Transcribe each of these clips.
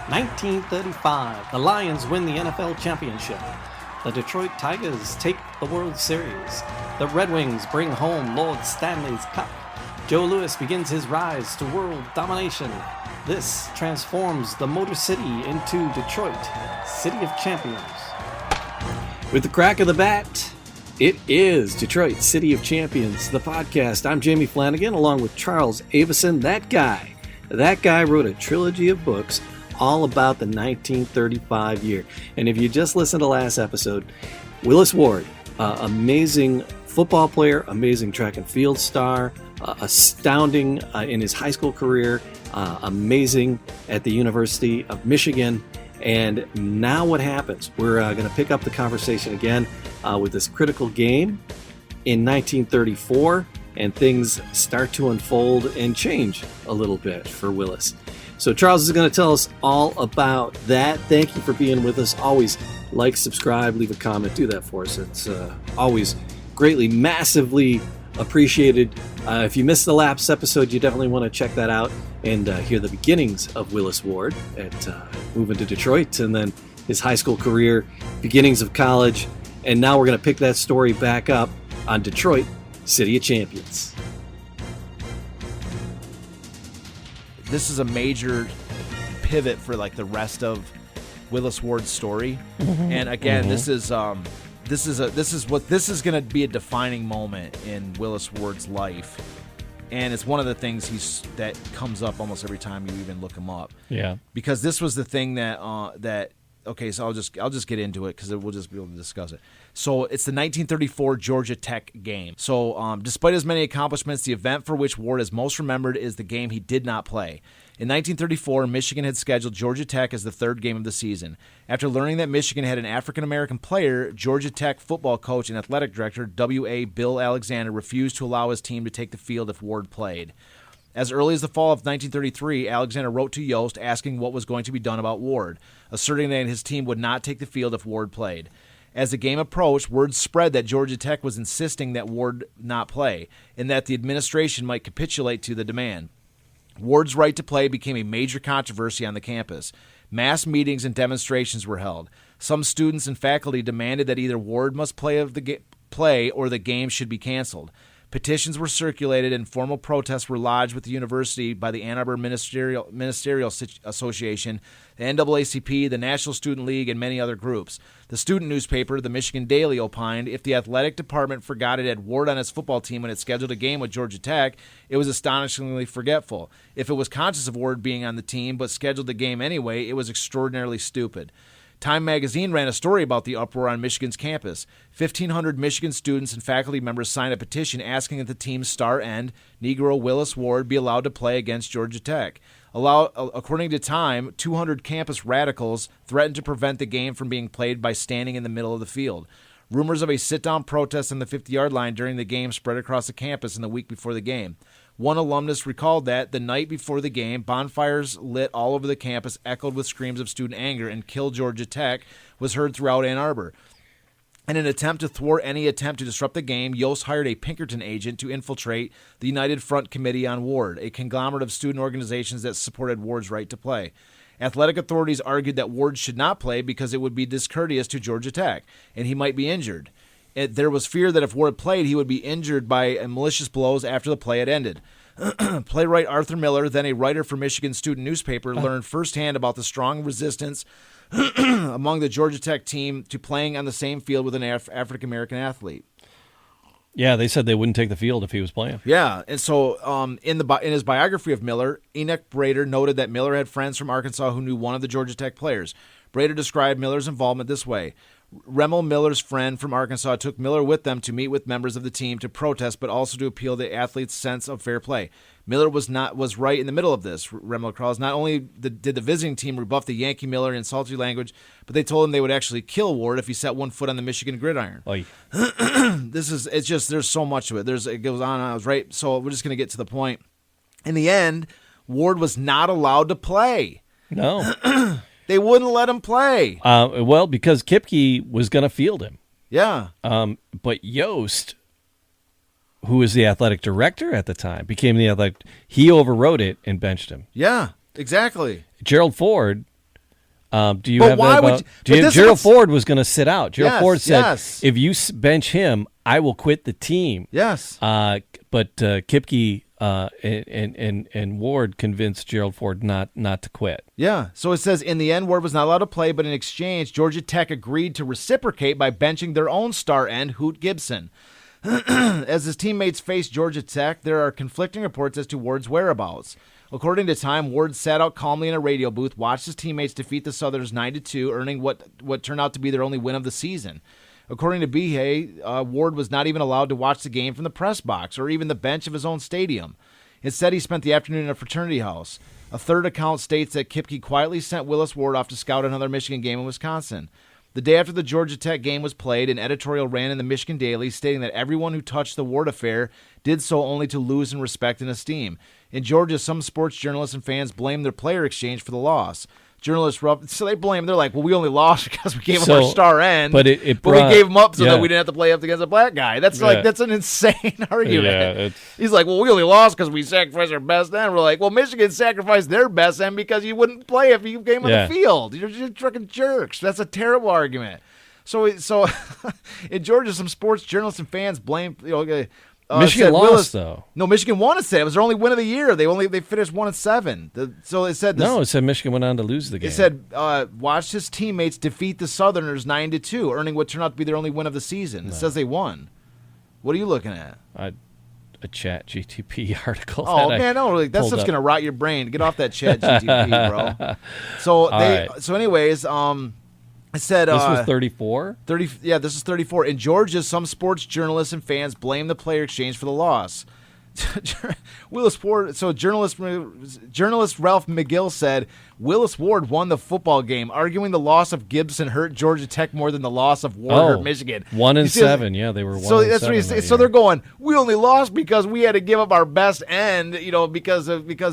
1935, the Lions win the NFL championship. The Detroit Tigers take the World Series. The Red Wings bring home Lord Stanley's Cup. Joe Louis begins his rise to world domination. This transforms the Motor City into Detroit, City of Champions. With the crack of the bat, it is Detroit, City of Champions, the podcast. I'm Jamie Flanagan, along with Charles Avison, that guy. That guy wrote a trilogy of books all about the 1935 year. And if you just listened to last episode, Willis Ward, amazing football player, amazing track and field star, astounding in his high school career, amazing at the University of Michigan. And now what happens? We're going to pick up the conversation again with this critical game in 1934, and things start to unfold and change a little bit for Willis. So Charles is going to tell us all about that. Thank you for being with us. Always like, subscribe, leave a comment. Do that for us. It's always greatly, massively appreciated. If you missed the last episode, you definitely want to check that out and hear the beginnings of Willis Ward at moving to Detroit, and then his high school career, beginnings of college, and now we're going to pick that story back up on Detroit, City of Champions. This is a major pivot for like the rest of Willis Ward's story, and again, this is going to be a defining moment in Willis Ward's life, and it's one of the things that comes up almost every time you even look him up. Yeah, because this was the thing that okay, so I'll just get into it because we'll just be able to discuss it. So it's the 1934 Georgia Tech game. So despite his many accomplishments, the event for which Ward is most remembered is the game he did not play. In 1934, Michigan had scheduled Georgia Tech as the third game of the season. After learning that Michigan had an African-American player, Georgia Tech football coach and athletic director W.A. Bill Alexander refused to allow his team to take the field if Ward played. As early as the fall of 1933, Alexander wrote to Yost asking what was going to be done about Ward, asserting that his team would not take the field if Ward played. As the game approached, word spread that Georgia Tech was insisting that Ward not play, and that the administration might capitulate to the demand. Ward's right to play became a major controversy on the campus. Mass meetings and demonstrations were held. Some students and faculty demanded that either Ward must play or the game should be canceled. Petitions were circulated and formal protests were lodged with the university by the Ann Arbor Ministerial Association, the NAACP, the National Student League, and many other groups. The student newspaper, the Michigan Daily, opined if the athletic department forgot it had Ward on its football team when it scheduled a game with Georgia Tech, it was astonishingly forgetful. If it was conscious of Ward being on the team but scheduled the game anyway, it was extraordinarily stupid. Time magazine ran a story about the uproar on Michigan's campus. 1,500 Michigan students and faculty members signed a petition asking that the team's star end, Negro Willis Ward, be allowed to play against Georgia Tech. According to Time, 200 campus radicals threatened to prevent the game from being played by standing in the middle of the field. Rumors of a sit-down protest on the 50-yard line during the game spread across the campus in the week before the game. One alumnus recalled that the night before the game, bonfires lit all over the campus echoed with screams of student anger, and "Kill Georgia Tech" was heard throughout Ann Arbor. In an attempt to thwart any attempt to disrupt the game, Yost hired a Pinkerton agent to infiltrate the United Front Committee on Ward, a conglomerate of student organizations that supported Ward's right to play. Athletic authorities argued that Ward should not play because it would be discourteous to Georgia Tech, and he might be injured. There was fear that if Ward played, he would be injured by malicious blows after the play had ended. Playwright Arthur Miller, then a writer for Michigan student newspaper, learned firsthand about the strong resistance among the Georgia Tech team to playing on the same field with an African-American athlete. Yeah, they said they wouldn't take the field if he was playing. Yeah, and so in his biography of Miller, Enoch Brader noted that Miller had friends from Arkansas who knew one of the Georgia Tech players. Brader described Miller's involvement this way. Remmel Miller's friend from Arkansas took Miller with them to meet with members of the team to protest, but also to appeal to the athletes' sense of fair play. Miller was right in the middle of this. Remmel recalls, not only did the visiting team rebuff the Yankee Miller in salty language, but they told him they would actually kill Ward if he set one foot on the Michigan gridiron. There's so much to it. It goes on and on. I was right. So we're just going to get to the point. In the end, Ward was not allowed to play. No. They wouldn't let him play. Well, because Kipke was going to field him. Yeah. But Yost, who was the athletic director at the time, became the athletic. He overrode it and benched him. Yeah, exactly. Gerald Ford, Do you But have why that would about, you- do but you- this Gerald is- Ford was going to sit out. Gerald Yes, Ford said, yes. if you bench him, I will quit the team. Yes. But Kipke and Ward convinced Gerald Ford not to quit. Yeah. So it says, in the end, Ward was not allowed to play, but in exchange, Georgia Tech agreed to reciprocate by benching their own star end, Hoot Gibson. As his teammates faced Georgia Tech, there are conflicting reports as to Ward's whereabouts. According to Time, Ward sat out calmly in a radio booth, watched his teammates defeat the Southerners 9-2, earning what turned out to be their only win of the season. According to Behe, Ward was not even allowed to watch the game from the press box or even the bench of his own stadium. Instead, he spent the afternoon in a fraternity house. A third account states that Kipke quietly sent Willis Ward off to scout another Michigan game in Wisconsin. The day after the Georgia Tech game was played, an editorial ran in the Michigan Daily stating that everyone who touched the Ward affair did so only to lose in respect and esteem. In Georgia, some sports journalists and fans blamed their player exchange for the loss. Journalists so they blame. They're like, well, we only lost because we gave him our star end, but we gave him up so that we didn't have to play up against a black guy. That's that's an insane argument. Yeah, he's like, well, we only lost because we sacrificed our best end. We're like, well, Michigan sacrificed their best end because you wouldn't play if you came on the field. You're just freaking jerks. That's a terrible argument. So in Georgia, some sports journalists and fans blame Michigan lost Willis, though. No, Michigan won. It said it was their only win of the year. They finished 1-7. So it said this, no. It said Michigan went on to lose the game. It said watched his teammates defeat the Southerners 9-2, earning what turned out to be their only win of the season. It says they won. What are you looking at? A Chat GTP article. Oh man, no, that stuff's gonna rot your brain. Get off that Chat GTP, bro. So anyways, it said this was 34? 30. Yeah, this is 34. In Georgia, some sports journalists and fans blame the player exchange for the loss. Willis Ward. So journalist Ralph McGill said Willis Ward won the football game, arguing the loss of Gibson hurt Georgia Tech more than the loss of Ward hurt Michigan. 1-7. Yeah, they were 1-7. So that's what he's saying. So they're going, we only lost because we had to give up our best end, because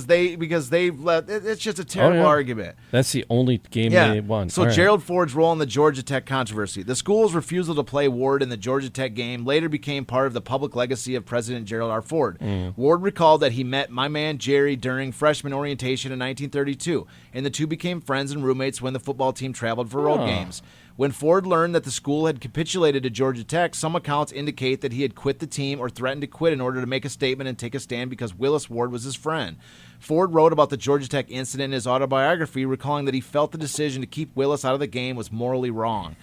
they let. It's just a terrible argument. That's the only game they won. So Gerald Ford's role in the Georgia Tech controversy. The school's refusal to play Ward in the Georgia Tech game later became part of the public legacy of President Gerald R. Ford. Ward recalled that he met my man Jerry during freshman orientation in 1932, and the two became friends and roommates when the football team traveled for road games. When Ford learned that the school had capitulated to Georgia Tech, some accounts indicate that he had quit the team or threatened to quit in order to make a statement and take a stand because Willis Ward was his friend. Ford wrote about the Georgia Tech incident in his autobiography, recalling that he felt the decision to keep Willis out of the game was morally wrong.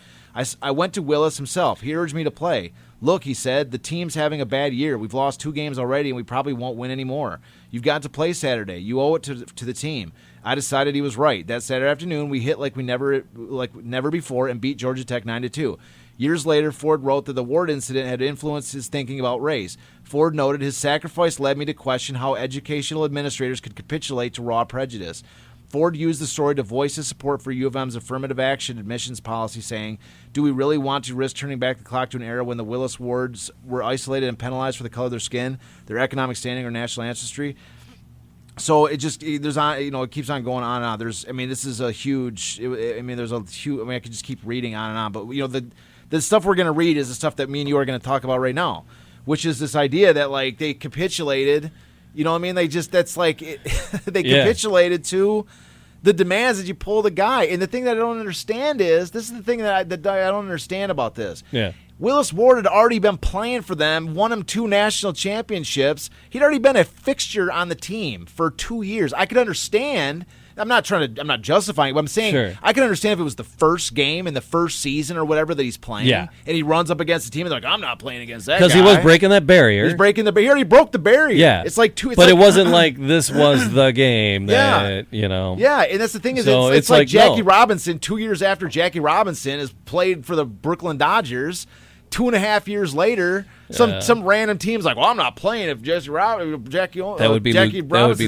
I went to Willis himself. He urged me to play. Look, he said, the team's having a bad year. We've lost 2 games already, and we probably won't win anymore. You've got to play Saturday. You owe it to the team. I decided he was right. That Saturday afternoon, we hit like never before and beat Georgia Tech 9-2. Years later, Ford wrote that the Ward incident had influenced his thinking about race. Ford noted his sacrifice led me to question how educational administrators could capitulate to raw prejudice. Ford used the story to voice his support for U of M's affirmative action admissions policy, saying, do we really want to risk turning back the clock to an era when the Willis Wards were isolated and penalized for the color of their skin, their economic standing, or national ancestry? So it keeps on going on and on. There's a huge, I could just keep reading on and on, but the stuff we're going to read is the stuff that me and you are going to talk about right now, which is this idea that like they capitulated. You know what I mean? They capitulated to the demands that you pull the guy. And the thing that I don't understand is, this is the thing that I don't understand about this. Yeah. Willis Ward had already been playing for them, won them 2 national championships. He'd already been a fixture on the team for 2 years. I could understand. I'm not justifying it, but I'm saying I can understand if it was the first game in the first season or whatever that he's playing, and he runs up against the team and they're like, I'm not playing against that guy. Because he was breaking that barrier. He's breaking the barrier. He broke the barrier. Yeah. It's like two. But it wasn't like this was the game that, Yeah, and that's the thing is, So it's like Jackie Robinson, 2 years after Jackie Robinson has played for the Brooklyn Dodgers, 2.5 years later, some random team's like, well, I'm not playing if Jackie Robinson's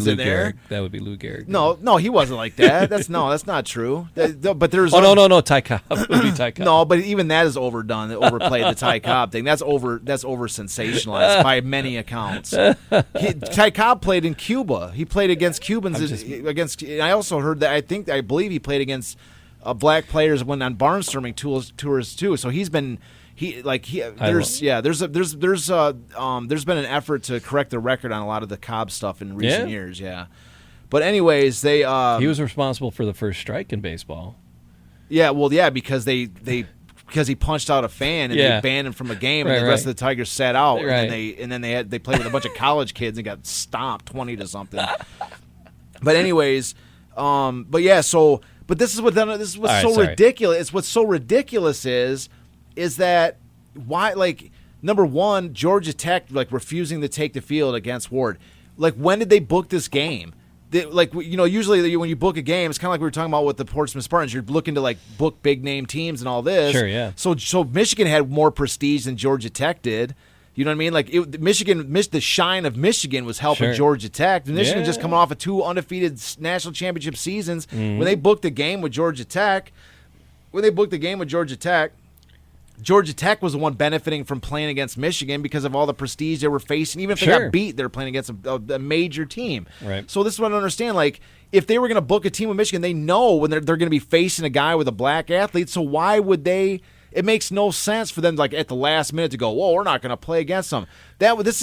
in there. That would be Lou Gehrig. No, he wasn't like that. That's not true. But there's no, Ty Cobb. It would be Ty Cobb. No, but even that is overdone. Overplayed the Ty Cobb thing. That's over sensationalized by many accounts. Ty Cobb played in Cuba. He played against Cubans. I also heard that. I believe he played against black players when on barnstorming tours too. So he's been. There's been an effort to correct the record on a lot of the Cobb stuff in recent years, But anyways, he was responsible for the first strike in baseball. Yeah, well, yeah, because because he punched out a fan and they banned him from a game, and the rest of the Tigers sat out, and then they played with a bunch of college kids and got stomped 20 to something. But anyways, but yeah, so but this is what's ridiculous. It's what's so ridiculous is that why, like, number one, Georgia Tech like refusing to take the field against Ward. Like, when did they book this game? Usually when you book a game, it's kind of like we were talking about with the Portsmouth Spartans. You're looking to like book big name teams and all this. Sure, yeah. So Michigan had more prestige than Georgia Tech did. You know what I mean? Like the shine of Michigan was helping Georgia Tech. Michigan just coming off of 2 undefeated national championship seasons. When they booked a game with Georgia Tech, Georgia Tech was the one benefiting from playing against Michigan because of all the prestige they were facing. Even if they got beat, they were playing against a major team. Right. So this is what I don't understand. Like, if they were going to book a team with Michigan, they know when they're going to be facing a guy with a black athlete. So why would they? It makes no sense for them, like, at the last minute to go, "Whoa, we're not going to play against them." This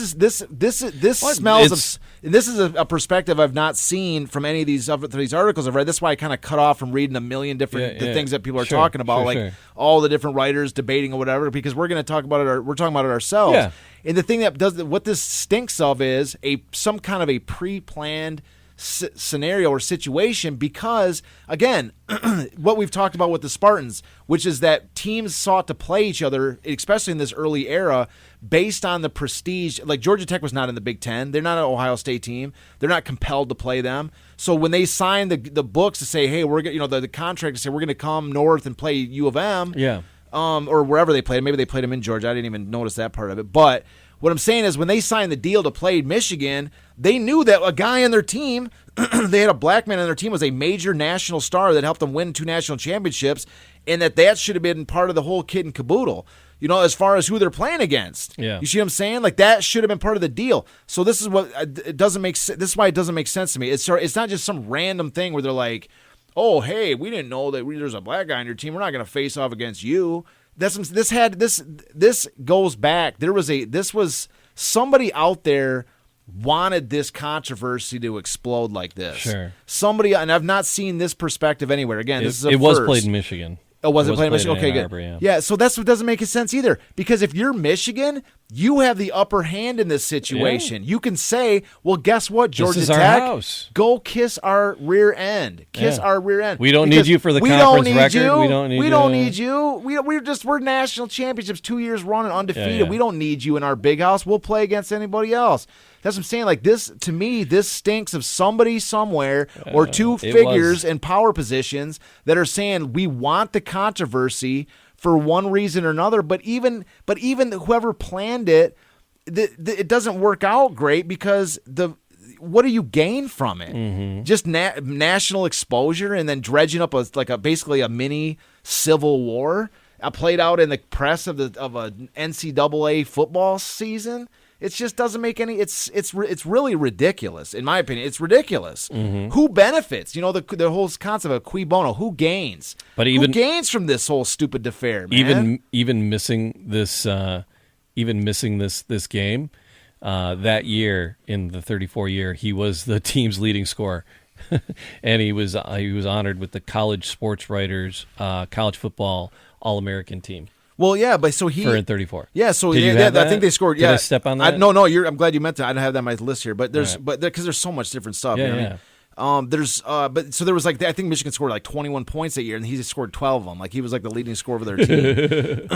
smells. And this is a perspective I've not seen from any of these articles I've read. That's why I kind of cut off from reading a million different things that people are talking about, all the different writers debating or whatever, because we're going to talk about it. We're talking about it ourselves. Yeah. And the thing what this stinks of is some kind of a pre-planned scenario or situation, because again, what we've talked about with the Spartans, which is that teams sought to play each other, especially in this early era, based on the prestige. Like, Georgia Tech was not in the Big Ten. They're not an Ohio State team. They're not compelled to play them. So when they signed the books to say, hey, we're the contract to say we're going to come north and play U of M, or wherever they played. Maybe they played them in Georgia. I didn't even notice that part of it. But what I'm saying is, when they signed the deal to play Michigan, they knew that a guy on their team, they had a black man on their team, was a major national star that helped them win 2 national championships, and that should have been part of the whole kit and caboodle, as far as who they're playing against. Yeah. You see what I'm saying? Like, that should have been part of the deal. So this is what it doesn't make. This is why it doesn't make sense to me. It's not just some random thing where they're like, "Oh, hey, we didn't know that there's a black guy on your team. We're not going to face off against you." This goes back. This was somebody out there wanted this controversy to explode like this. Sure. Somebody, and I've not seen this perspective anywhere. Again, this is a It was first. played in Michigan. Oh, was it played in Michigan? Okay, Ann Arbor, good. Yeah, so that's what doesn't make sense either. Because if you're Michigan, you have the upper hand in this situation. You can say, well, guess what, Georgia This is Tech? our house. Go kiss our rear end. Kiss our rear end. We don't need you for the conference record. We don't need you. We're national championships 2 years running undefeated. Yeah. We don't need you in our big house. We'll play against anybody else. That's what I'm saying. Like, this, to me, this stinks of somebody somewhere or two figures in power positions that are saying we want the controversy for one reason or another. But even whoever planned it, it doesn't work out great, because what do you gain from it? Mm-hmm. Just national exposure, and then dredging up basically a mini civil war played out in the press of an NCAA football season. It just doesn't make any. It's really ridiculous, in my opinion. It's ridiculous. Mm-hmm. Who benefits? The whole concept of cui bono. Who gains? But who gains from this whole stupid affair, man? Even missing this game that year, in the 34 year, he was the team's leading scorer, and he was honored with the College Sports Writers College Football All-American Team. Well, yeah, but so he for in 34. Yeah, so I think they scored. Did I step on that? No. I'm glad you meant that. I don't have that on my list here, but because there's so much different stuff. Yeah. But so there was I think Michigan scored like 21 points that year, and he scored 12 of them. Like, he was like the leading scorer of their team.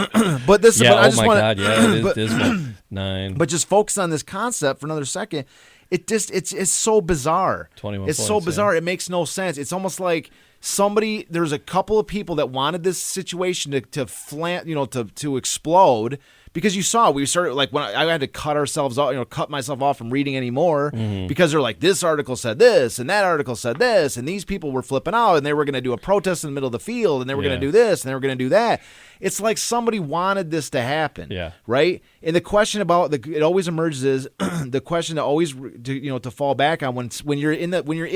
But this, yeah, but I just want God, yeah, it is dismal. 9. But just focus on this concept for another second. It's so bizarre. 21 It's points, so bizarre. yeah. It makes no sense. It's almost like there's a couple of people that wanted this situation to explode, because you saw we started, like, when I had to cut myself off from reading anymore, because they're like, this article said this and that article said this, and these people were flipping out, and they were going to do a protest in the middle of the field, and they were going to do this and they were going to do that. It's like somebody wanted this to happen, right? And the question about it always emerges is the question to always to fall back on when you're in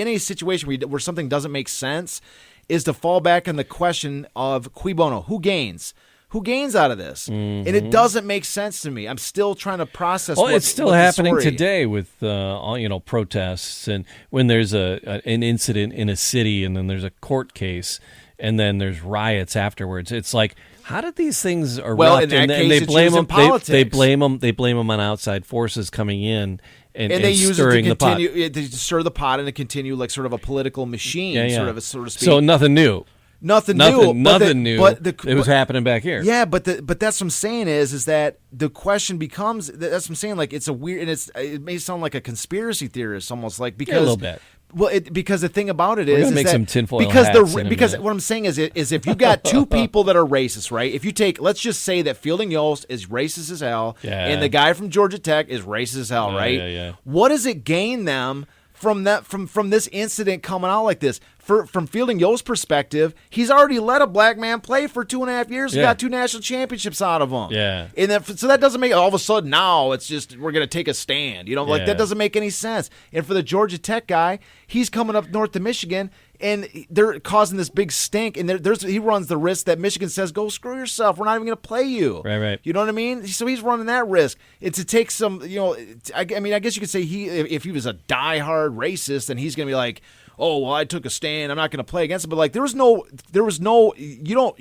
a situation where something doesn't make sense, is to fall back on the question of cui bono. Who gains? Who gains out of this? Mm-hmm. And it doesn't make sense to me. I'm still trying to process. Well, it's still happening today with protests, and when there's an incident in a city, and then there's a court case, and then there's riots afterwards. It's like, how did these things erupt? Well, in that case, they it's blame used in them. politics. They blame them. They blame them on outside forces coming in and they use it to stirring the pot. continue to stir the pot and to continue like sort of a political machine, so to speak. So nothing new. Nothing new. But it was happening back here. Yeah, but that's what I'm saying is that the question becomes, that's what I'm saying, like it's a weird, and it may sound like a conspiracy theorist almost, like, because a little bit. Well, because the thing about it We're is gonna make that some tinfoil because hats in a because minute. what I'm saying is if you got two people that are racist, right? If you take, let's just say that Fielding Yost is racist as hell, and the guy from Georgia Tech is racist as hell, right? Yeah. What does it gain them from that from this incident coming out like this? From Fielding Yost's perspective, he's already let a black man play for 2.5 years. He got 2 national championships out of him. Yeah. And so that doesn't make, all of a sudden now it's just we're going to take a stand. Like that doesn't make any sense. And for the Georgia Tech guy, he's coming up north to Michigan, and they're causing this big stink. And he runs the risk that Michigan says, go screw yourself. We're not even going to play you. Right. You know what I mean? So he's running that risk. It's to take some, I guess you could say if he was a diehard racist, then he's going to be like, oh, well, I took a stand, I'm not going to play against it. But like, you're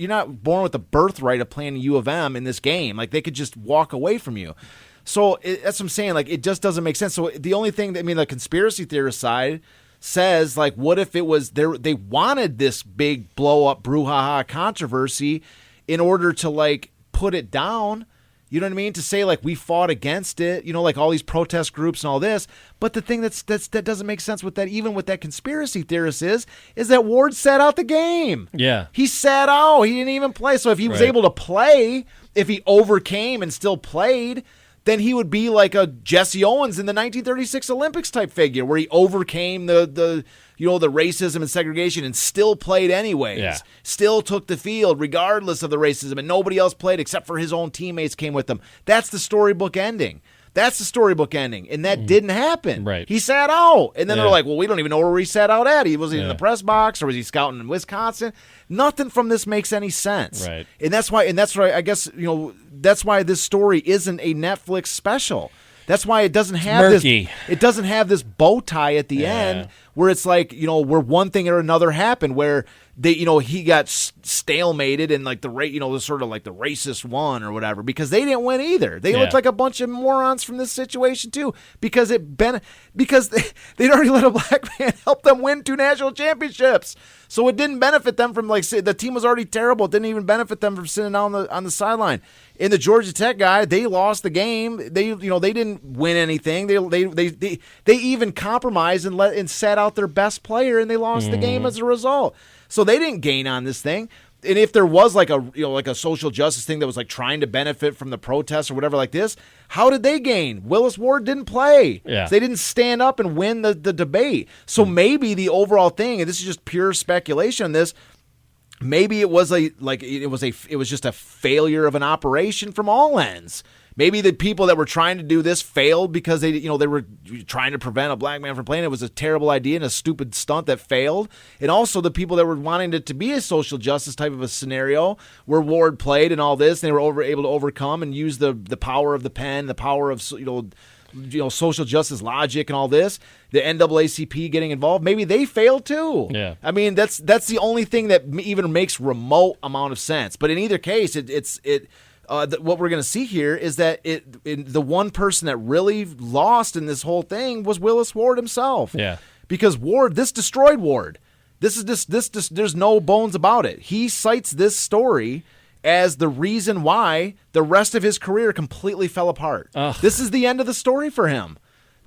not born with the birthright of playing U of M in this game. Like, they could just walk away from you. So that's what I'm saying. Like, it just doesn't make sense. So the only thing the conspiracy theorist side says, like, what if it was they wanted this big blow up brouhaha controversy in order to like put it down? You know what I mean? To say, like, we fought against it, like all these protest groups and all this. But the thing that doesn't make sense with that, even with that conspiracy theorist, is that Ward sat out the game. Yeah. He sat out. He didn't even play. So if he was able to play, if he overcame and still played, then he would be like a Jesse Owens in the 1936 Olympics type figure, where he overcame the racism and segregation and still played anyways. Yeah. Still took the field regardless of the racism, and nobody else played except for his own teammates came with him. That's the storybook ending. And that didn't happen. Right. He sat out. And then they're like, well, we don't even know where he sat out at. He wasn't in the press box, or was he scouting in Wisconsin? Nothing from this makes any sense. Right. And that's why I guess, that's why this story isn't a Netflix special. That's why it doesn't have murky. It doesn't have this bow tie at the end where it's like, where one thing or another happened, where they, he got stalemated and like was sort of like the racist one or whatever, because they didn't win either. They looked like a bunch of morons from this situation too, because they'd already let a black man help them win 2 national championships. So it didn't benefit them from, like, the team was already terrible. It didn't even benefit them from sitting on the sideline. In the Georgia Tech guy, they lost the game. They didn't win anything. They even compromised and sat out their best player, and they lost the game as a result. So they didn't gain on this thing. And if there was like a social justice thing that was like trying to benefit from the protests or whatever like this, how did they gain? Willis Ward didn't play. Yeah. They didn't stand up and win the debate. So maybe the overall thing, and this is just pure speculation on this, maybe it was just a failure of an operation from all ends. Maybe the people that were trying to do this failed because they were trying to prevent a black man from playing. It was a terrible idea and a stupid stunt that failed. And also the people that were wanting it to be a social justice type of a scenario where Ward played and all this, and they were able to overcome and use the power of the pen, the power of social justice logic and all this. The NAACP getting involved, maybe they failed too. Yeah. I mean, that's the only thing that even makes remote amount of sense. But in either case, what we're going to see here is that the one person that really lost in this whole thing was Willis Ward himself. Yeah. Because this destroyed Ward. There's no bones about it. He cites this story as the reason why the rest of his career completely fell apart. Ugh. This is the end of the story for him.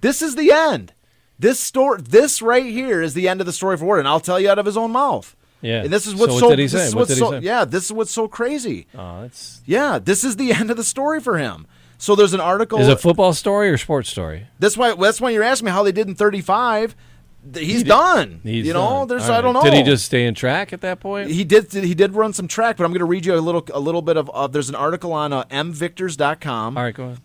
This is the end. This right here is the end of the story for Ward, and I'll tell you out of his own mouth. Yeah. And this is what's what did he say? What did he say? Yeah, this is what's so crazy. That's... Yeah, this is the end of the story for him. So there's an article. Is it a football story or sports story? That's why you're asking me how they did in 35. He's done. He's done. There's All I don't right. know. Did he just stay in track at that point? He did run some track, but I'm going to read you a little bit of. There's an article on mvictors.com. All right, go ahead.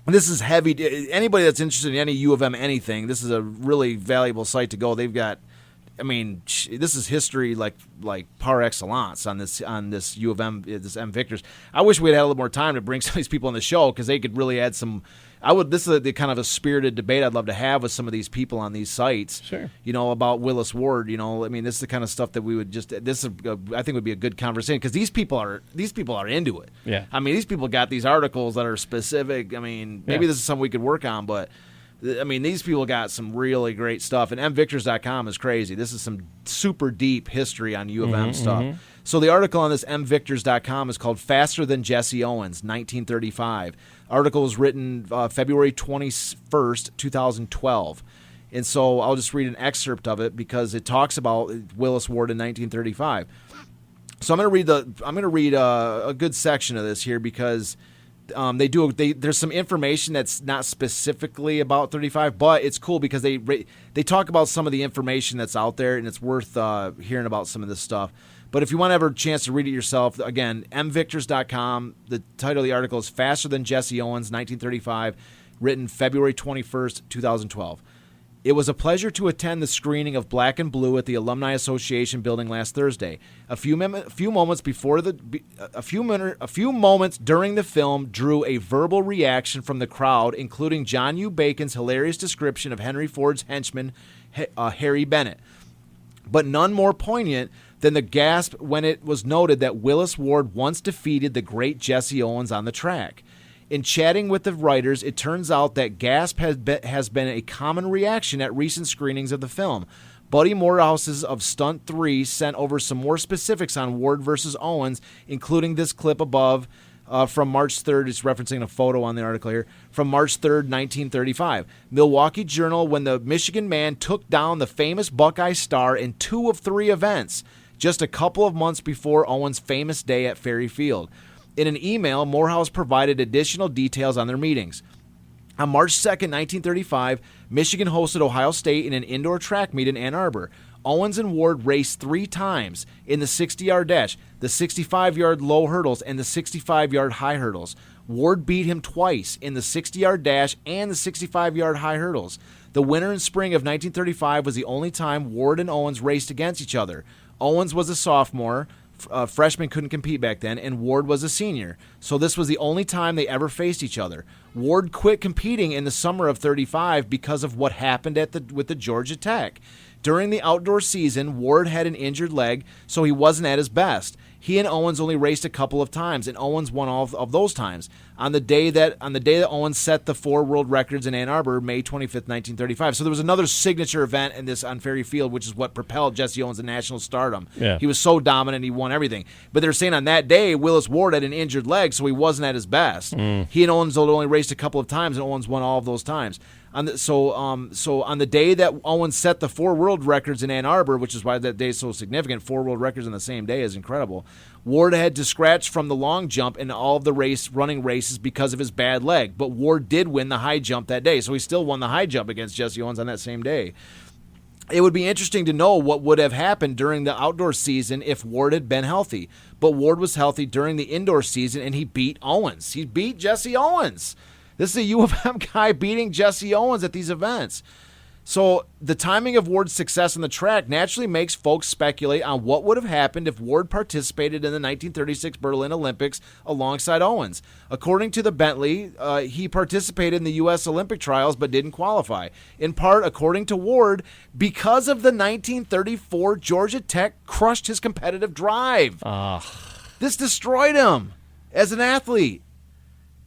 This is heavy. Anybody that's interested in any U of M anything, this is a really valuable site to go. They've got, I mean, this is history like par excellence on this U of M, this M Victors. I wish we had a little more time to bring some of these people on the show, because they could really add some This is the kind of a spirited debate I'd love to have with some of these people on these sites. Sure. About Willis Ward. I mean, this is the kind of stuff that we would just. I think would be a good conversation because these people are into it. Yeah. I mean, these people got these articles that are specific. I mean, maybe this is something we could work on, but. I mean, these people got some really great stuff, and mvictors.com is crazy. This is some super deep history on U of M stuff. So the article on this mvictors.com is called Faster Than Jesse Owens, 1935. Article was written February 21st, 2012. And so I'll just read an excerpt of it because it talks about Willis Ward in 1935. So I'm going to read a good section of this here because there's some information that's not specifically about 35, but it's cool because they talk about some of the information that's out there, and it's worth hearing about some of this stuff. But if you want to have a chance to read it yourself, again, mvictors.com. The title of the article is Faster Than Jesse Owens, 1935, written February 21st, 2012. It was a pleasure to attend the screening of Black and Blue at the Alumni Association building last Thursday. A few moments during the film drew a verbal reaction from the crowd, including John U. Bacon's hilarious description of Henry Ford's henchman, Harry Bennett. But none more poignant than the gasp when it was noted that Willis Ward once defeated the great Jesse Owens on the track. In chatting with the writers, it turns out that gasp has been a common reaction at recent screenings of the film. Buddy Morehouse's of Stunt 3 sent over some more specifics on Ward versus Owens, including this clip above from March 3rd. It's referencing a photo on the article here. From March 3rd, 1935. Milwaukee Journal, when the Michigan man took down the famous Buckeye star in 2 of 3 events, just a couple of months before Owens' famous day at Ferry Field. In an email, Morehouse provided additional details on their meetings. On March 2nd, 1935, Michigan hosted Ohio State in an indoor track meet in Ann Arbor. Owens and Ward raced 3 times in the 60-yard dash, the 65-yard low hurdles, and the 65-yard high hurdles. Ward beat him twice in the 60-yard dash and the 65-yard high hurdles. The winter and spring of 1935 was the only time Ward and Owens raced against each other. Owens was a sophomore. Freshmen couldn't compete back then, and Ward was a senior. So this was the only time they ever faced each other. Ward quit competing in the summer of 35 because of what happened with the Georgia Tech. During the outdoor season, Ward had an injured leg, so he wasn't at his best. He and Owens only raced a couple of times, and Owens won all of those times. On the day that Owens set the 4 world records in Ann Arbor, May 25th, 1935. So there was another signature event in this on Ferry Field, which is what propelled Jesse Owens to national stardom. Yeah. He was so dominant, he won everything. But they're saying on that day, Willis Ward had an injured leg, so he wasn't at his best. He and Owens only raced a couple of times, and Owens won all of those times. So on the day that Owens set the 4 world records in Ann Arbor, which is why that day is so significant, 4 world records on the same day is incredible. Ward had to scratch from the long jump in all of the running races because of his bad leg, but Ward did win the high jump that day, so he still won the high jump against Jesse Owens on that same day. It would be interesting to know what would have happened during the outdoor season if Ward had been healthy, but Ward was healthy during the indoor season, and he beat Owens. He beat Jesse Owens. This is a U of M guy beating Jesse Owens at these events. So the timing of Ward's success on the track naturally makes folks speculate on what would have happened if Ward participated in the 1936 Berlin Olympics alongside Owens. According to the Bentley, he participated in the U.S. Olympic trials but didn't qualify. In part, according to Ward, because of the 1934 Georgia Tech crushed his competitive drive. This destroyed him as an athlete.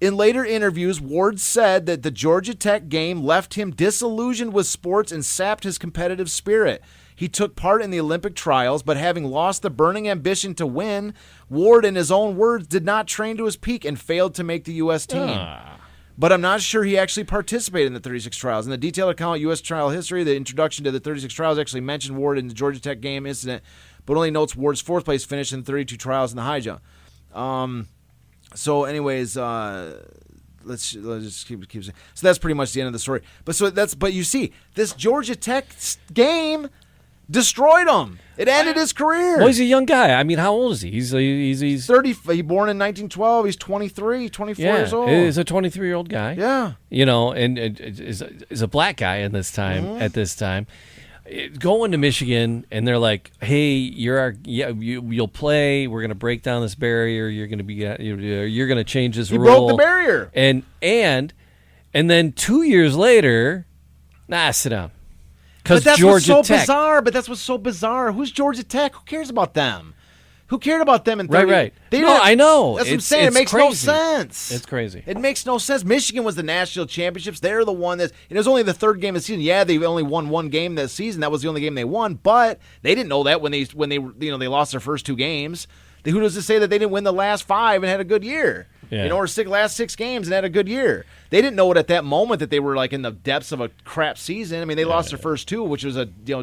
In later interviews, Ward said that the Georgia Tech game left him disillusioned with sports and sapped his competitive spirit. He took part in the Olympic trials, but having lost the burning ambition to win, Ward, in his own words, did not train to his peak and failed to make the U.S. team. But I'm not sure he actually participated in the 36 trials. In the detailed account of U.S. trial history, the introduction to the 36 trials actually mentioned Ward in the Georgia Tech game incident, but only notes Ward's 4th place finish in the 32 trials in the high jump. So, anyways, let's just keep saying. So that's pretty much the end of the story. But you see, this Georgia Tech game destroyed him. It ended his career. Well, he's a young guy. I mean, how old is he? He's 30. He born in 1912. He's 24 years old. He's a 23-year-old guy. Yeah. And is a black guy in this time at this time. Going to Michigan, and they're like, "Hey, you'll play. We're going to break down this barrier. You're going to change this rule." He broke the barrier, and And then 2 years later, sit down. Because But that's Georgia what's so Tech. bizarre. But that's what's so bizarre. Who's Georgia Tech? Who cares about them? Who cared about them in 30? Right. They No, didn't- I know. That's what I'm It's- saying. It it's makes no crazy. sense. It's crazy. It makes no sense. Michigan was the national championships. They're the one that it was only the third game of the season. Yeah, they only won one game this season. That was the only game they won. But they didn't know that when they they lost their first two games. Who does it say that they didn't win the last five and had a good year? Yeah. Or last 6 games and had a good year. They didn't know it at that moment that they were like in the depths of a crap season. I mean, they lost their first two, which was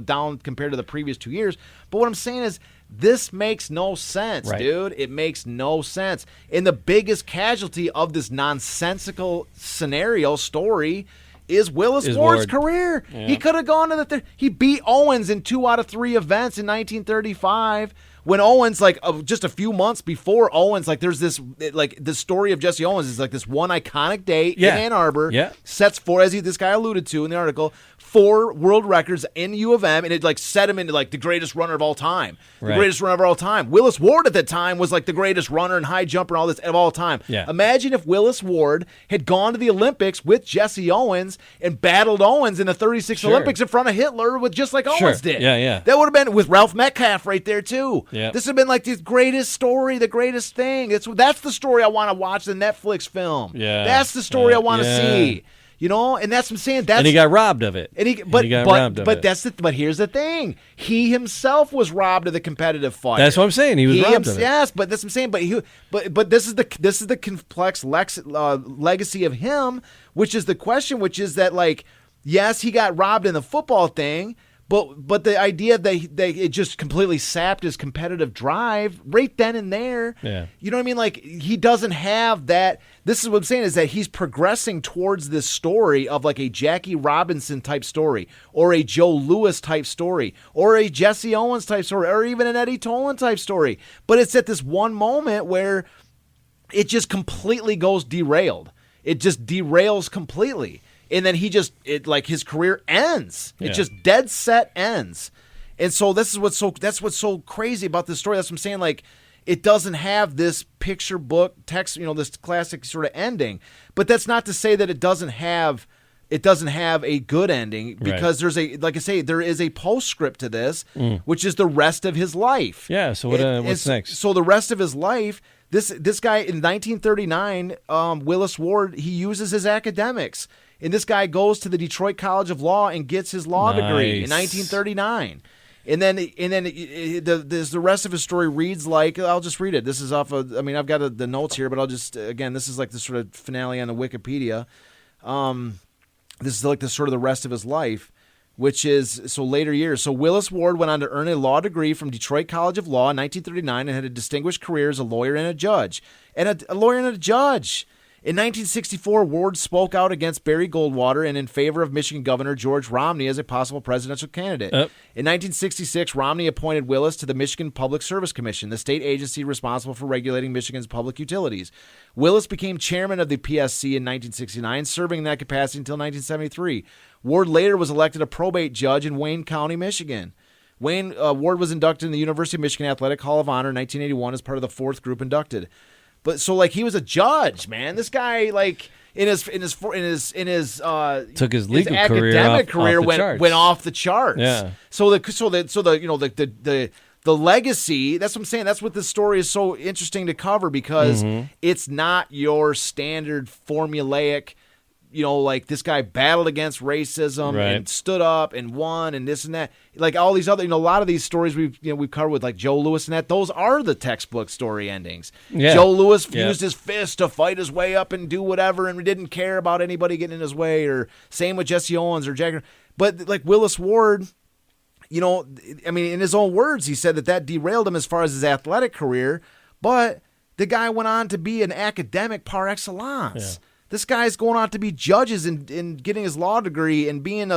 down compared to the previous 2 years. But what I'm saying is, this makes no sense, Right. dude. It makes no sense. And the biggest casualty of this nonsensical scenario story is Willis Ward's Ward. career. Yeah. He could have gone to the he beat Owens in 2 out of 3 events in 1935. When Owens, just a few months before Owens, there's this, the story of Jesse Owens is this one iconic day in Ann Arbor. Yeah. Sets this guy alluded to in the article, 4 world records in U of M, and it set him into the greatest runner of all time. The Right. greatest runner of all time. Willis Ward at the time was the greatest runner and high jumper and all this of all time. Yeah. Imagine if Willis Ward had gone to the Olympics with Jesse Owens and battled Owens in the 36 Sure. Olympics in front of Hitler with just like Sure. Owens did. Yeah. That would have been with Ralph Metcalf right there too. Yeah. This would have been the greatest story, the greatest thing. That's the story I want to watch, the Netflix film. Yeah. That's the story I want to Yeah. see. And that's what I'm saying. That's And he got robbed of it. and he got robbed of it. but here's the thing. He himself was robbed of the competitive fight. That's what I'm saying. He was robbed of it. Yes, but that's what I'm saying. But this is the complex legacy of him, which is the question, which is that yes, he got robbed in the football thing. But the idea that it just completely sapped his competitive drive right then and there. Yeah. You know what I mean? He doesn't have that. This is what I'm saying is that he's progressing towards this story of a Jackie Robinson type story, or a Joe Louis type story, or a Jesse Owens type story, or even an Eddie Tolan type story. But it's at this one moment where it just completely goes derailed. It just derails completely. And then his career ends. It Yeah. just dead set ends. And so that's what's so crazy about this story. That's what I'm saying. It doesn't have this picture book text, this classic sort of ending. But that's not to say that it doesn't have a good ending, because there's there is a postscript to this, which is the rest of his life. Yeah. So what's next? So the rest of his life, this guy in 1939, Willis Ward, he uses his academics. And this guy goes to the Detroit College of Law and gets his law degree in 1939. And then the rest of his story reads I'll just read it. This is off of, I've got the notes here, but I'll just, again, this is the sort of finale on the Wikipedia. This is the sort of the rest of his life, which is, later years. So Willis Ward went on to earn a law degree from Detroit College of Law in 1939 and had a distinguished career as a lawyer and a judge. In 1964, Ward spoke out against Barry Goldwater and in favor of Michigan Governor George Romney as a possible presidential candidate. In 1966, Romney appointed Willis to the Michigan Public Service Commission, the state agency responsible for regulating Michigan's public utilities. Willis became chairman of the PSC in 1969, serving in that capacity until 1973. Ward later was elected a probate judge in Wayne County, Michigan. Ward was inducted in the University of Michigan Athletic Hall of Honor in 1981 as part of the 4th group inducted. But he was a judge, man. This guy, in his took his legal academic career went off the charts. Yeah. So the legacy. That's what I'm saying. That's what this story is so interesting to cover, because it's not your standard formulaic. This guy battled against racism and stood up and won and this and that. All these other, a lot of these stories we've covered with Joe Louis and that. Those are the textbook story endings. Yeah. Joe Louis used his fist to fight his way up and do whatever, and didn't care about anybody getting in his way. Or same with Jesse Owens or Jagger. But Willis Ward, in his own words, he said that derailed him as far as his athletic career. But the guy went on to be an academic par excellence. Yeah. This guy's going on to be judges and getting his law degree and being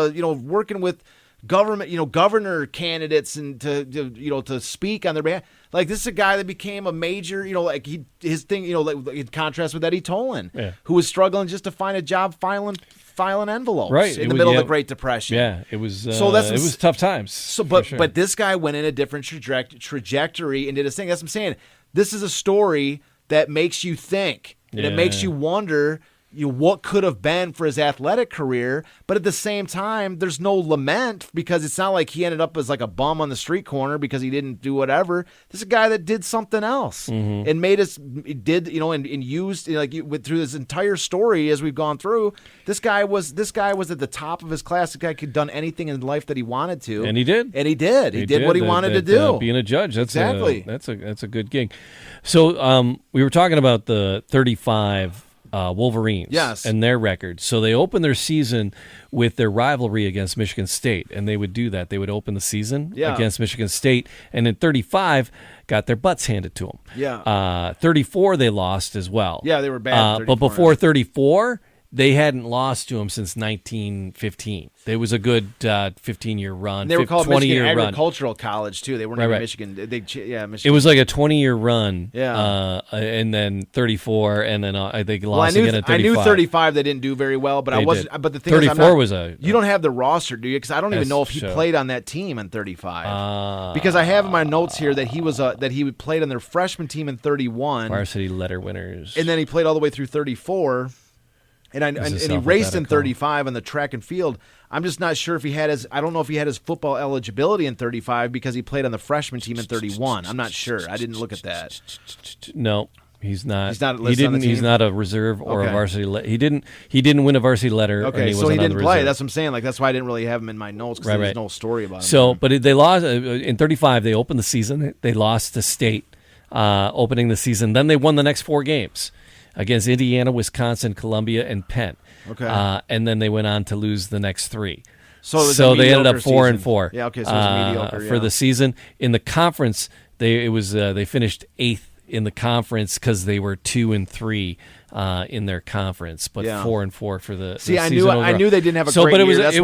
working with government, governor candidates and to speak on their behalf. This is a guy that became a major, his thing, in contrast with Eddie Tolan, who was struggling just to find a job filing envelopes in the middle of the Great Depression. Yeah, it was. It was tough times. So, but this guy went in a different trajectory and did his thing. That's what I'm saying. This is a story that makes you think, and it makes you wonder. what could have been for his athletic career, but at the same time, there's no lament because it's not like he ended up as like a bum on the street corner because he didn't do whatever. This is a guy that did something else and made us and used through this entire story as we've gone through. This guy was at the top of his class. The guy could have done anything in life that he wanted to, and he did. He did what he wanted to do. Being a judge, that's a good gig. So we were talking about the 35. Wolverines, yes, and their record. So they opened their season with their rivalry against Michigan State, and they would do that. They would open the season against Michigan State, and in 35 got their butts handed to them. Yeah. 34 they lost as well. Yeah, they were bad. But before 34, they hadn't lost to them since 1915. It was a good 15-year run. And they were called Michigan run. Agricultural College too. They weren't even Michigan. Michigan. It was like a 20-year run. Yeah. And then 34, and then they lost again at 35. I knew 35 they didn't do very well, but I wasn't. But the thing 34 is, you don't have the roster, do you? Because I don't even know if he played on that team in 35. Because I have in my notes here that he played on their freshman team in 31. Varsity letter winners. And then he played all the way through 34. And he raced in 35 on the track and field. I'm just not sure if he had I don't know if he had his football eligibility in 35 because he played on the freshman team in 31. I'm not sure. I didn't look at that. No, he's not. He's not listed on the team? He's not a reserve or a varsity. He didn't win a varsity letter. Okay, so he didn't play. That's what I'm saying. Like that's why I didn't really have him in my notes because there's no story about him. So, but they lost in 35. They opened the season. They lost to State opening the season. Then they won the next 4 games against Indiana, Wisconsin, Columbia, and Penn. Okay. And then they went on to lose the next 3. So they ended up 4-4. Yeah, okay, so it was mediocre for the season. In the conference, they finished 8th in the conference because they were 2-3 in their conference, but 4-4 for the season. I knew they didn't have a great year. It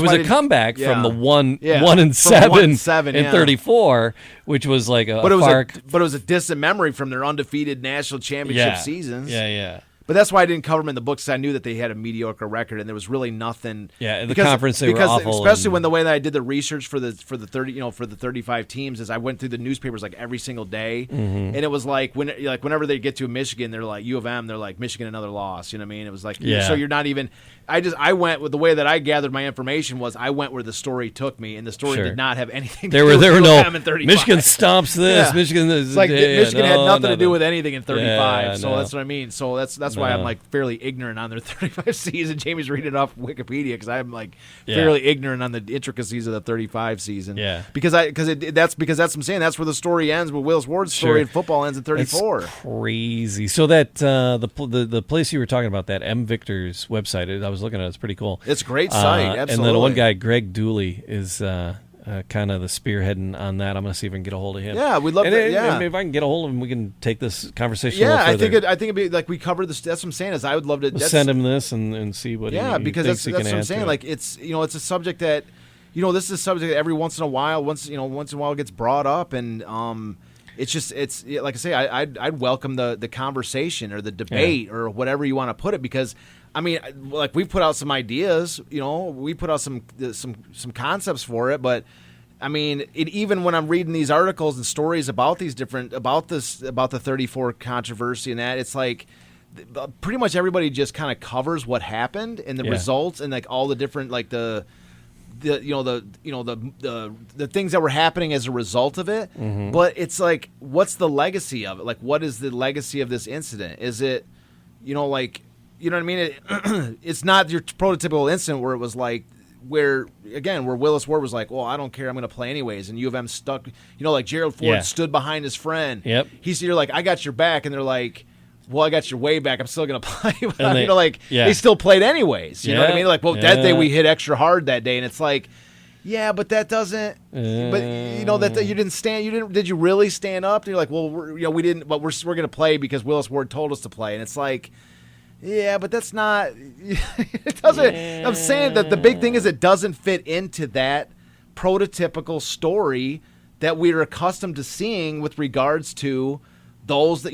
was a comeback from the 1-7 in 34, which was like but it was a distant memory from their undefeated national championship seasons. Yeah. But that's why I didn't cover them in the books. I knew that they had a mediocre record, and there was really nothing. Yeah, in the conference they were awful. Especially when the way that I did the research for the 35 teams is I went through the newspapers like every single day, and it was like whenever they get to Michigan, they're like U of M, they're like Michigan another loss. You know what I mean? It was like so you're not even. I went with the way that I gathered my information was I went where the story took me, and the story did not have anything to do with UM in 35. Michigan stomps this. Michigan is Michigan had nothing to do with anything in 35. So that's what I mean. So that's why I'm like fairly ignorant on their 35 season. Jamie's reading it off Wikipedia because I'm like fairly ignorant on the intricacies of the 35 season. Yeah, because that's what I'm saying. That's where the story ends. Where Willis Ward's story in football ends in 34. That's crazy. So that the place you were talking about, that M Victor's website, I was looking at it. It's pretty cool. It's a great site. Absolutely. And then one guy, Greg Dooley, is kind of the spearheading on that. I'm going to see if I can get a hold of him. Yeah, we'd love to. And if I can get a hold of him, we can take this conversation. Yeah, a little further. I think it'd be like we covered this. That's what I'm saying. Is I would love to send him this and see what. Yeah, he because thinks that's what I'm saying. Like it's it's a subject that this is a subject that every once in a while gets brought up and it's like I say I'd welcome the conversation or the debate or whatever you want to put it because. I mean, like we've put out some ideas, we put out some concepts for it, but I mean, even when I'm reading these articles and stories about about the 34 controversy and that, it's like pretty much everybody just kind of covers what happened and the results and like all the different like the things that were happening as a result of it. Mm-hmm. But it's like, what's the legacy of it? Like, what is the legacy of this incident? Is it, like. You know what I mean? It's not your prototypical incident where it was like, where Willis Ward was like, well, I don't care, I'm going to play anyways. And U of M stuck, like Gerald Ford stood behind his friend. Yep. You're like, I got your back. And they're like, well, I got your way back. I'm still going to play. They still played anyways. You know what I mean? Like, well, that day we hit extra hard that day. And it's like, yeah, but that doesn't. But that you didn't stand. You didn't. Did you really stand up? And you're like, well, we didn't. But we're going to play because Willis Ward told us to play. And it's like. Yeah, but that's not. It doesn't. Yeah. I'm saying that the big thing is it doesn't fit into that prototypical story that we're accustomed to seeing with regards to those that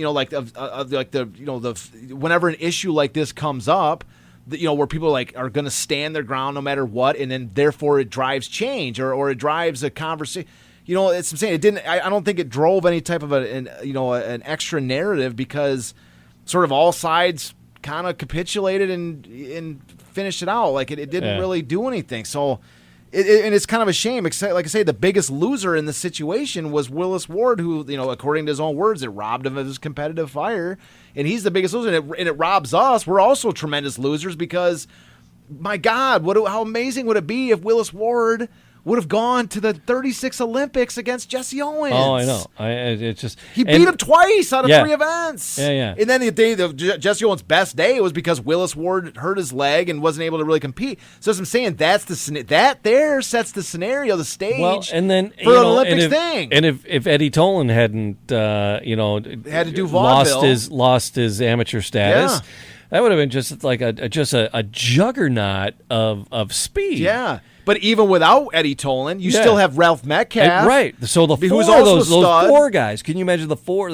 whenever an issue like this comes up, where people are going to stand their ground no matter what, and then therefore it drives change or it drives a conversation. It's I'm saying it didn't. I don't think it drove any type of an extra narrative because sort of all sides kind of capitulated and finished it out. Like it didn't really do anything. So. And it's kind of a shame. Like I say, the biggest loser in the situation was Willis Ward, who, according to his own words, it robbed him of his competitive fire, and he's the biggest loser. And it robs us. We're also tremendous losers because, my God, how amazing would it be if Willis Ward would have gone to the 36 Olympics against Jesse Owens? Oh, I know. It's just he beat him twice out of 3 events. Yeah. And then the day of Jesse Owens' best day was because Willis Ward hurt his leg and wasn't able to really compete. So as I'm saying, that there sets the scenario, the stage, and then for an Olympics thing. And if Eddie Tolan hadn't, had to do vaudeville, lost his amateur status. Yeah. That would have been just like a juggernaut of speed. Yeah. But even without Eddie Tolan, you still have Ralph Metcalf, right? So the who's four, also those stud. 4 guys. Can you imagine those 4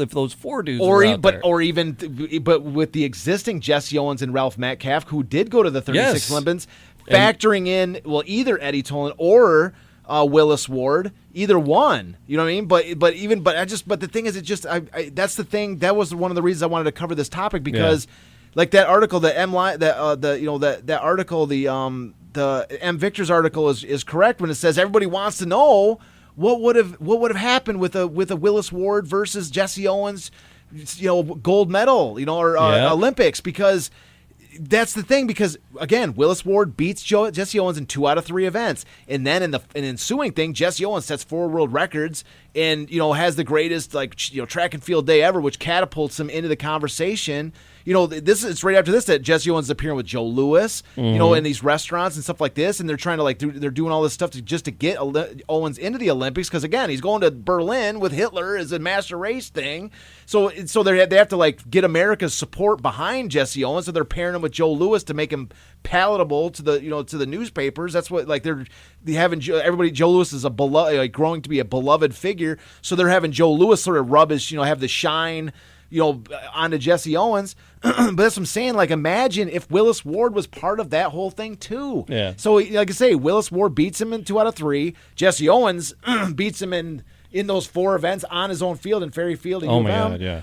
dudes? But with the existing Jesse Owens and Ralph Metcalf, who did go to the 36 Olympics, factoring in either Eddie Tolan or Willis Ward, either one. You know what I mean? But the thing is, that's the thing. That was one of the reasons I wanted to cover this topic because, like that article, the M. Victor's article is correct when it says everybody wants to know what would have happened with a Willis Ward versus Jesse Owens, gold medal, or Olympics, because that's the thing. Because again, Willis Ward beats Jesse Owens in 2 out of 3 events, and then in the ensuing thing, Jesse Owens sets 4 world records and has the greatest track and field day ever, which catapults him into the conversation. It's right after this that Jesse Owens is appearing with Joe Louis, in these restaurants and stuff like this, and they're trying to they're doing all this stuff just to get Owens into the Olympics because again he's going to Berlin with Hitler as a master race thing, so they have to get America's support behind Jesse Owens, so they're pairing him with Joe Louis to make him palatable to the newspapers. That's what they're having everybody. Joe Louis is growing to be a beloved figure, so they're having Joe Louis sort of rub his have the shine onto Jesse Owens. But that's what I'm saying. Imagine if Willis Ward was part of that whole thing too. Yeah. So, like I say, Willis Ward beats him in 2 out of 3. Jesse Owens beats him in those 4 events on his own field in Ferry Field. Oh my God, yeah.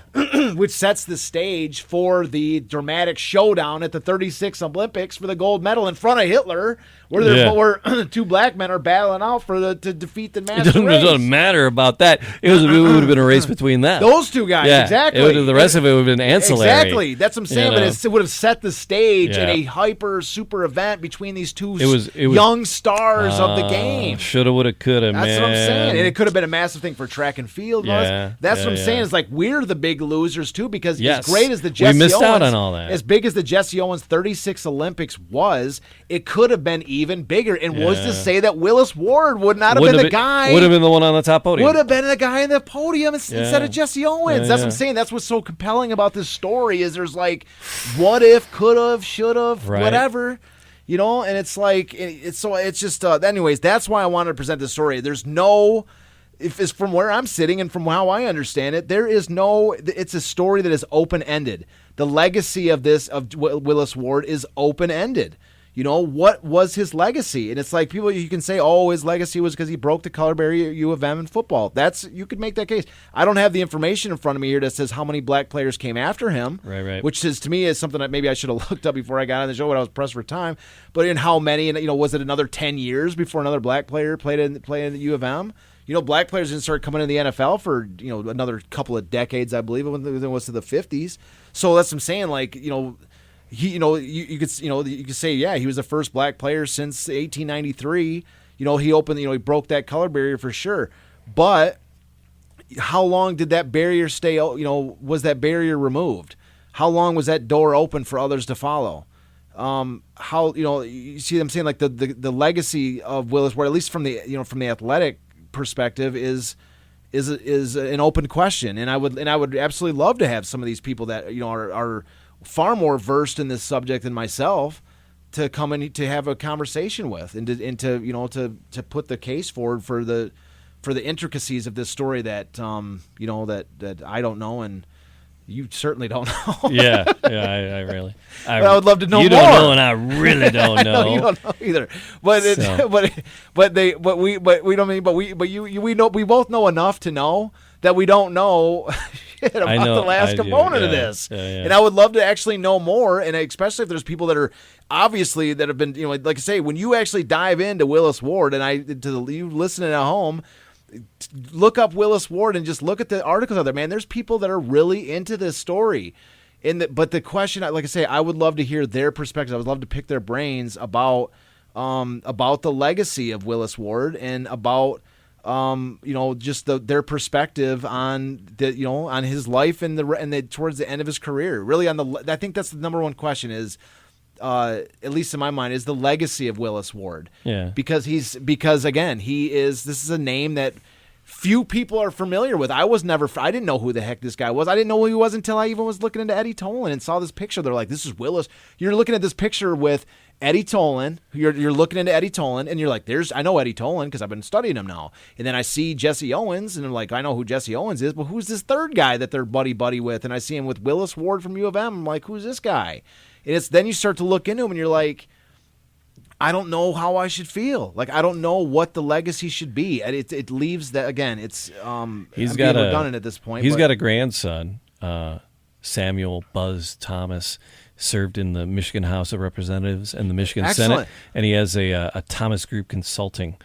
Which sets the stage for the dramatic showdown at the 36 Olympics for the gold medal in front of Hitler, where 2 black men are battling out to defeat the master race. It doesn't matter about that. It would have been a race between them. Those 2 guys, exactly. The rest of it would have been ancillary. Exactly. That's what I'm saying. But it would have set the stage in a hyper super event between these 2 young stars of the game. Shoulda, woulda, coulda, man. That's what I'm saying. And it could have been a massive thing for track and field. That's what I'm saying. Is we're the big losers too, because as great as the Jesse we missed Owens, out on all that. As big as the Jesse Owens 36 Olympics was, it could have been even bigger. And was to say that Willis Ward would not have been the guy. Would have been the one on the top podium. Would have been the guy in the podium instead of Jesse Owens. That's what I'm saying. That's what's so compelling about this story is there's what if, could have, should have, whatever. And it's just anyways, that's why I wanted to present this story. There's no, if it's from where I'm sitting and from how I understand it, it's a story that is open-ended. The legacy of Willis Ward is open-ended. What was his legacy? And it's people, you can say, his legacy was because he broke the color barrier at U of M in football. You could make that case. I don't have the information in front of me here that says how many black players came after him. Right. Which to me is something that maybe I should have looked up before I got on the show when I was pressed for time. But in how many, and was it another 10 years before another black player played in the U of M? Black players didn't start coming in the NFL for another couple of decades, I believe, when it was to the 50s. So that's what I'm saying. He, you could say, he was the first black player since 1893. He opened, he broke that color barrier for sure. But how long did that barrier stay? Was that barrier removed? How long was that door open for others to follow? You see what I'm saying? The legacy of Willis Ward, at least from the athletic perspective, is an open question. And I would absolutely love to have some of these people that are far more versed in this subject than myself to come in to have a conversation with and to put the case forward for the intricacies of this story that that I don't know and you certainly don't know. I really. I would love to know. You more. don't know, and I really don't know. You don't know either. But we both know enough to know that we don't know. shit about I know, the last I do, component of yeah, this. yeah. And I would love to actually know more, and especially if there's people that are obviously that have been, like I say, when you actually dive into Willis Ward, and you listening at home, look up Willis Ward and just look at the articles out there, man. There's people that are really into this story. But the question, like I say, I would love to hear their perspective. I would love to pick their brains about the legacy of Willis Ward and about just their perspective on on his life and towards the end of his career. Really, I think that's the number one question is, at least in my mind, is the legacy of Willis Ward. Yeah. Because again, this is a name that few people are familiar with. I didn't know who the heck this guy was. I didn't know who he was until I even was looking into Eddie Tolan and saw this picture. They're like, this is Willis. You're looking at this picture with Eddie Tolan. You're looking into Eddie Tolan, and you're like, I know Eddie Tolan because I've been studying him now. And then I see Jesse Owens, and I'm like, I know who Jesse Owens is, but who's this third guy that they're buddy with? And I see him with Willis Ward from U of M. I'm like, who's this guy? And then you start to look into him, and you're like, I don't know how I should feel. Like, I don't know what the legacy should be. And it leaves that, again, it's redundant at this point. He's got a grandson, Samuel Buzz Thomas, served in the Michigan House of Representatives and the Michigan Senate, and he has a Thomas Group Consulting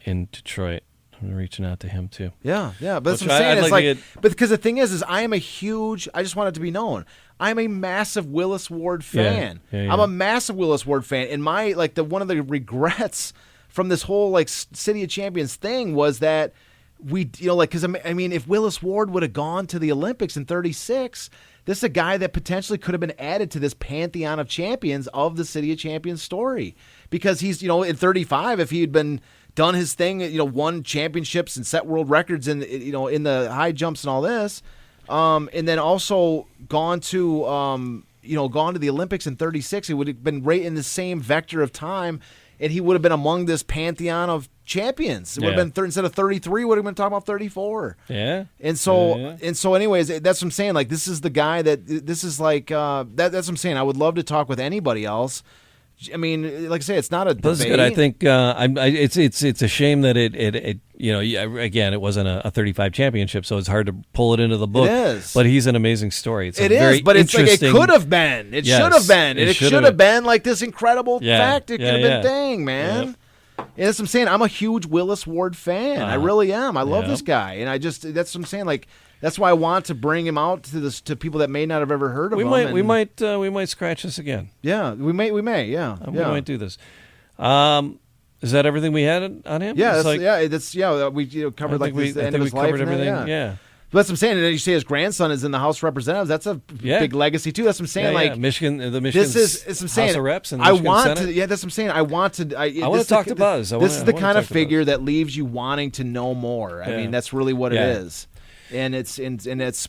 in Detroit. I'm reaching out to him too. Yeah. But that's what I'm saying. But because the thing is I just want it to be known, I'm a massive Willis Ward fan. Yeah. I'm a massive Willis Ward fan. And one of the regrets from this whole City of Champions thing was that because if Willis Ward would have gone to the Olympics in 36, this is a guy that potentially could have been added to this pantheon of champions of the City of Champions story. Because he's, in 35, if he had been done his thing, won championships and set world records in the high jumps and all this, and then also gone to the Olympics in 36, it would have been right in the same vector of time, and he would have been among this pantheon of champions. It would have been instead of 33, would have been talking about 34. Yeah. And so anyways, that's what I'm saying. Like, this is the guy that's what I'm saying. I would love to talk with anybody else. I mean, like I say, it's not a debate. That's good. I think it's a shame that it again, it wasn't a 35 championship, so it's hard to pull it into the book. It is, but he's an amazing story. But it's like it could have been. It should have been. It should have been like this incredible fact. It could have been thing, man. Yep. And that's what I'm saying. I'm a huge Willis Ward fan. I really am. I love this guy, and that's what I'm saying. Like, that's why I want to bring him out to people that may not have ever heard of him. We might scratch this again. Yeah, we may. Yeah, we might do this. Is that everything we had on him? Yeah, we covered the end of his life. Covered everything. Yeah. But that's what I'm saying. And you say his grandson is in the House of Representatives. That's a big legacy too. That's what I'm saying. Like Michigan, the Michigan House of Reps and the Michigan Senate. That's what I'm saying. I want to talk to Buzz. This is the kind of figure that leaves you wanting to know more. I mean, that's really what it is. And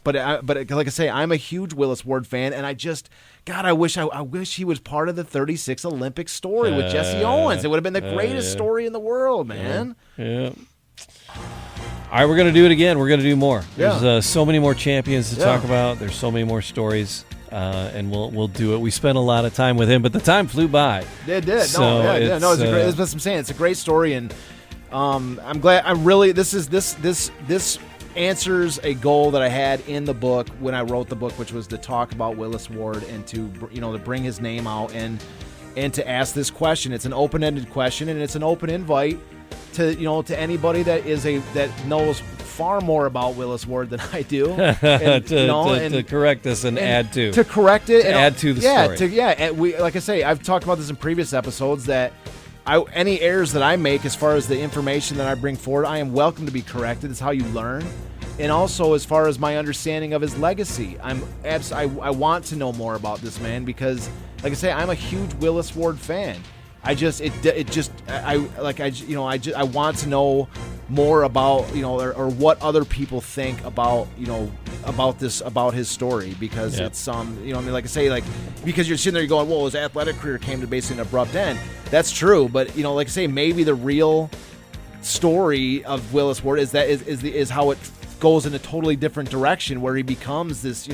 but like I say, I'm a huge Willis Ward fan, and I wish he was part of the 36 Olympic story with Jesse Owens. It would have been the greatest story in the world, man. Yeah. All right, we're going to do it again. We're going to do more. There's so many more champions to talk about. There's so many more stories, and we'll do it. We spent a lot of time with him, but the time flew by. It did. It's what I'm saying. It's a great story, and I'm glad. This answers a goal that I had in the book when I wrote the book, which was to talk about Willis Ward and to bring his name out and to ask this question. It's an open-ended question, and it's an open invite to anybody that knows far more about Willis Ward than I do, and, to correct this and add to correct it, and add to the story. And we, like I say, I've talked about this in previous episodes that any errors that I make as far as the information that I bring forward, I am welcome to be corrected. It's how you learn. And also, as far as my understanding of his legacy, I want to know more about this man because, like I say, I'm a huge Willis Ward fan. I want to know more about or what other people think about about his story because it's like I say, like, because you're sitting there going, well, his athletic career came to basically an abrupt end. That's true, but like I say, maybe the real story of Willis Ward is how it goes in a totally different direction where he becomes this,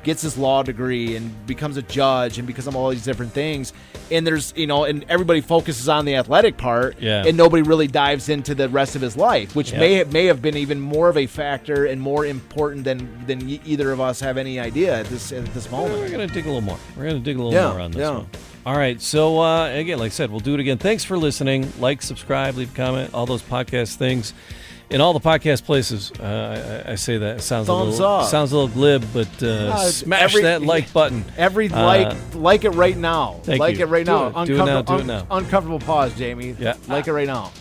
gets his law degree and becomes a judge and becomes all these different things. And there's, and everybody focuses on the athletic part, and nobody really dives into the rest of his life, which may have been even more of a factor and more important than either of us have any idea at this moment. We're going to dig a little more. We're going to dig a little more on this one. All right. So, again, like I said, we'll do it again. Thanks for listening. Like, subscribe, leave a comment, all those podcast things. In all the podcast places, I say that. It sounds a little glib, but smash that like button. Like it right now. Thank you. It right now. Do it now. Uncomfortable pause, Jamie. Yeah. Like it right now.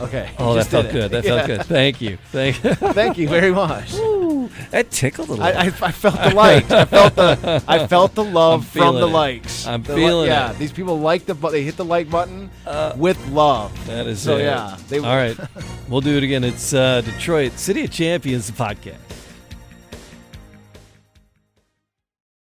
Okay. Oh, that felt good. That felt good. Thank you. Thank you very much. Ooh, that tickled a little. I felt the likes. I felt the love from the likes. I'm feeling it. Yeah, these people they hit the like button with love. That is so. It. Yeah. All right, we'll do it again. It's Detroit City of Champions podcast.